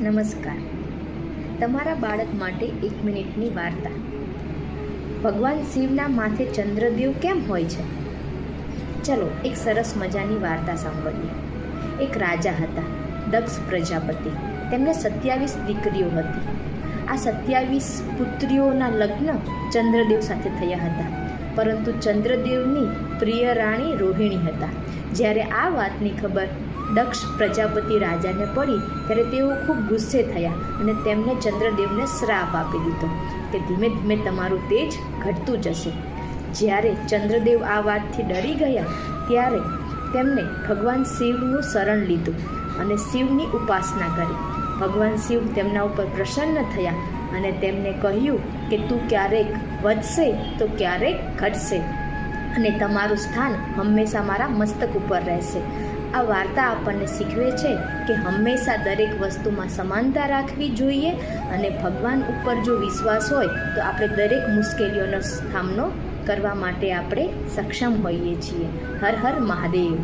નમસ્કાર. તમારા બાળક માટે 1 મિનિટની વાર્તા. ભગવાન શિવના માથે ચંદ્રદેવ કેમ હોય છે? ચલો એક સરસ મજાની વાર્તા સાંભળીએ. એક રાજા હતા, દક્ષ પ્રજાપતિ. તેમને 27 દીકરીઓ હતી. આ 27 પુત્રીઓના લગ્ન ચંદ્રદેવ સાથે થયા હતા, પરંતુ ચંદ્રદેવની પ્રિય રાણી રોહિણી હતા. જ્યારે આ વાતની ખબર દક્ષ પ્રજાપતિ રાજાને પડી ત્યારે તેઓ ખૂબ ગુસ્સે થયા અને તેમને ચંદ્રદેવને શ્રાપ આપી દીધો કે ધીમે ધીમે તમારું તેજ ઘટતું જશે. જ્યારે ચંદ્રદેવ આ વાતથી ડરી ગયા ત્યારે તેમણે ભગવાન શિવનું શરણ લીધું અને શિવની ઉપાસના કરી. ભગવાન શિવ તેમના ઉપર પ્રસન્ન થયા અને તેમને કહ્યું કે તું ક્યારેક વધશે તો ક્યારેક ઘટશે અને તમારું સ્થાન હંમેશા મારા મસ્તક ઉપર રહેશે. આ વાર્તા આપણને શીખવે છે કે હંમેશા દરેક વસ્તુમાં સમાનતા રાખવી જોઈએ અને ભગવાન ઉપર જો વિશ્વાસ હોય તો આપણે દરેક મુશ્કેલીઓનો સામનો કરવા માટે આપણે સક્ષમ હોઈએ છીએ. હર હર મહાદેવ.